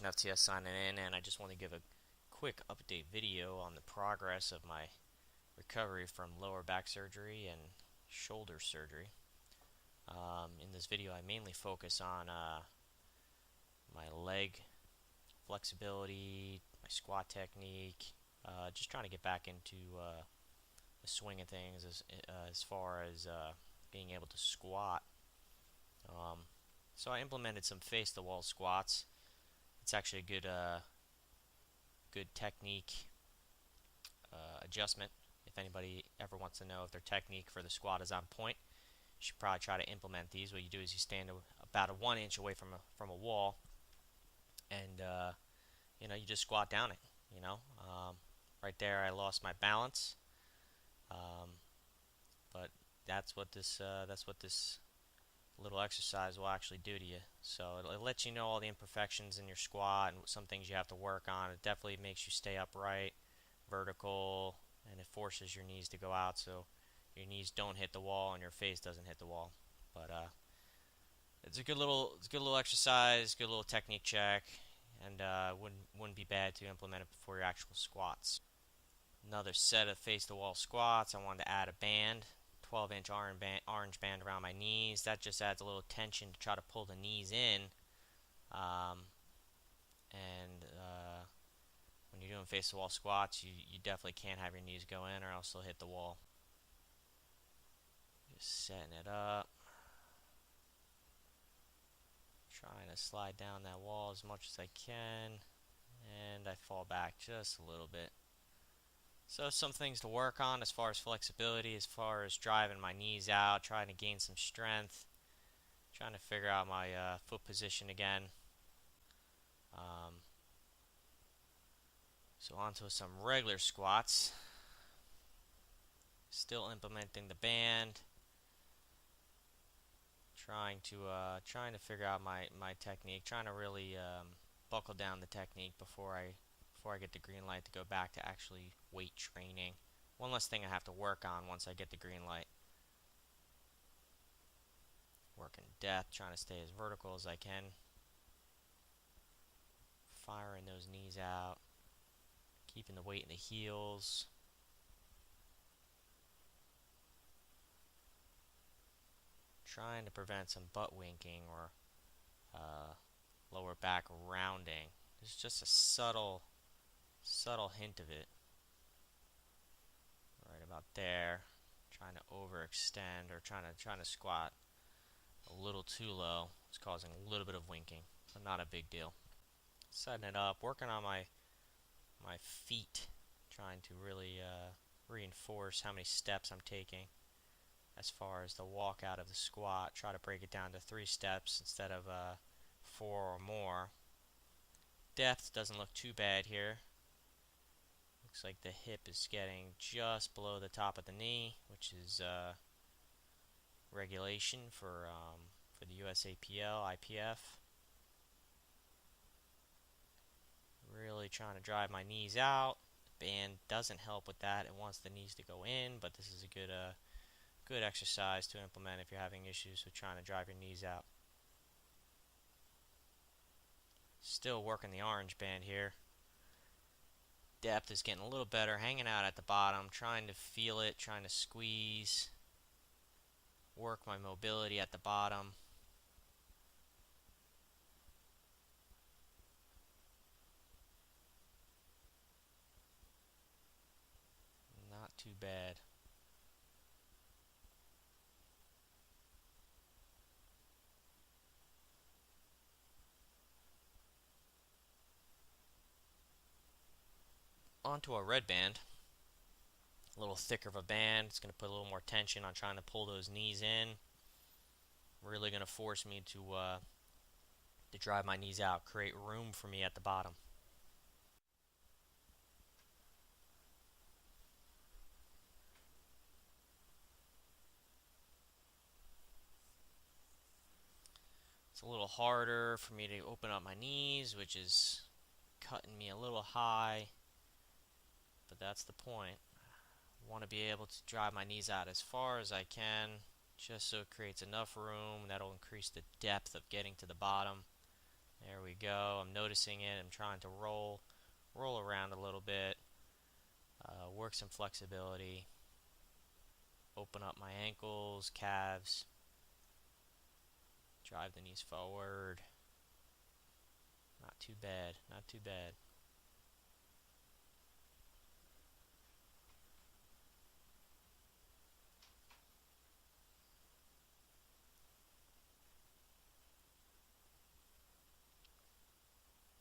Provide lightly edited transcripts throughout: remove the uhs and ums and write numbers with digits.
Revolution FTS signing in, and I just want to give a quick update video on the progress of my recovery from lower back surgery and shoulder surgery. In this video, I mainly focus on my leg flexibility, my squat technique, just trying to get back into the swing of things as far as being able to squat. So I implemented some face-the-wall squats. It's actually a good technique adjustment. If anybody ever wants to know if their technique for the squat is on point, you should probably try to implement these. What you do is you stand about 1 inch away from a wall, and you just squat down it. Right there I lost my balance, but that's what this little exercise will actually do to you. So it'll let you know all the imperfections in your squat and some things you have to work on. It definitely makes you stay upright, vertical, and it forces your knees to go out so your knees don't hit the wall and your face doesn't hit the wall. But it's a good little exercise, good little technique check, and wouldn't be bad to implement it before your actual squats. Another set of face-the-wall squats. I wanted to add a band. 12-inch orange band around my knees. That just adds a little tension to try to pull the knees in. When you're doing face-to-wall squats, you definitely can't have your knees go in or else they'll hit the wall. Just setting it up. Trying to slide down that wall as much as I can. And I fall back just a little bit. So some things to work on as far as flexibility, as far as driving my knees out, trying to gain some strength, trying to figure out my foot position again. So onto some regular squats. Still implementing the band. Trying to figure out my technique. Trying to really buckle down the technique before I get the green light to go back to actually weight training. One less thing I have to work on once I get the green light. Working depth, trying to stay as vertical as I can. Firing those knees out. Keeping the weight in the heels. Trying to prevent some butt winking or lower back rounding. There's just a subtle hint of it. Right about there. Trying to overextend or trying to squat a little too low. It's causing a little bit of winking, but not a big deal. Setting it up, working on my feet, trying to really reinforce how many steps I'm taking as far as the walk out of the squat. Try to break it down to 3 steps instead of 4 or more. Depth doesn't look too bad here. Looks like the hip is getting just below the top of the knee, which is regulation for the USAPL, IPF. Really trying to drive my knees out. The band doesn't help with that. It wants the knees to go in, but this is a good exercise to implement if you're having issues with trying to drive your knees out. Still working the orange band here. Depth is getting a little better, hanging out at the bottom, trying to feel it, trying to squeeze, work my mobility at the bottom. Not too bad. Onto a red band. A little thicker of a band. It's going to put a little more tension on trying to pull those knees in. Really going to force me to drive my knees out, create room for me at the bottom. It's a little harder for me to open up my knees, which is cutting me a little high, but that's the point. I want to be able to drive my knees out as far as I can, just so it creates enough room that'll increase the depth of getting to the bottom There we go. I'm noticing it. I'm trying to roll around a little bit, work some flexibility, open up my ankles, calves, drive the knees forward. Not too bad, not too bad.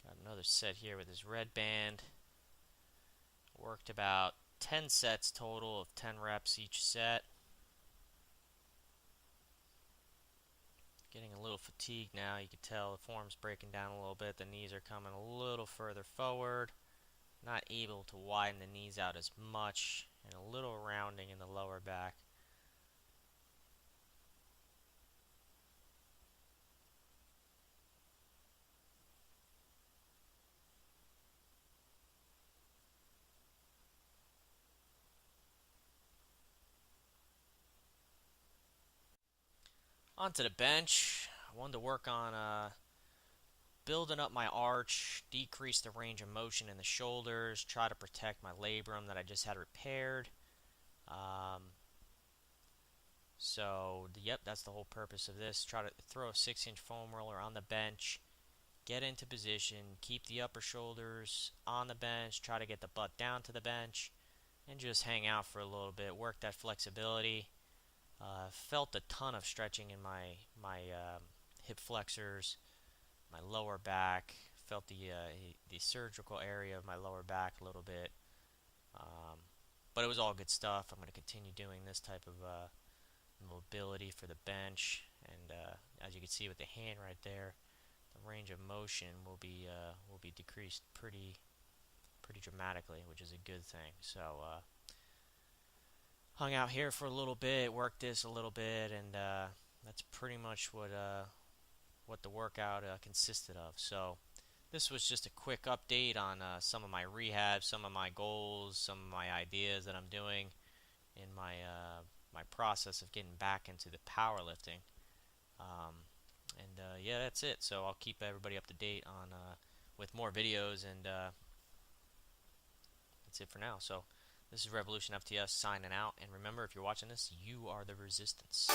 Got another set here with this red band. Worked about 10 sets total of 10 reps each set. Getting a little fatigued now. You can tell the form's breaking down a little bit. The knees are coming a little further forward. Not able to widen the knees out as much, and a little rounding in the lower back. Onto the bench. I wanted to work on building up my arch, decrease the range of motion in the shoulders, try to protect my labrum that I just had repaired. Yep, that's the whole purpose of this. Try to throw a 6-inch foam roller on the bench, get into position, keep the upper shoulders on the bench, try to get the butt down to the bench, and just hang out for a little bit, work that flexibility. Felt a ton of stretching in my hip flexors, my lower back. Felt the surgical area of my lower back a little bit, but it was all good stuff. I'm going to continue doing this type of mobility for the bench, and as you can see with the hand right there, the range of motion will be decreased pretty dramatically, which is a good thing. So hung out here for a little bit, worked this a little bit, and that's pretty much what the workout consisted of. So this was just a quick update on some of my rehab, some of my goals, some of my ideas that I'm doing in my process of getting back into the powerlifting. Yeah, that's it. So I'll keep everybody up to date on with more videos, and that's it for now. So this is Revolution FTS signing out, and remember, if you're watching this, you are the resistance.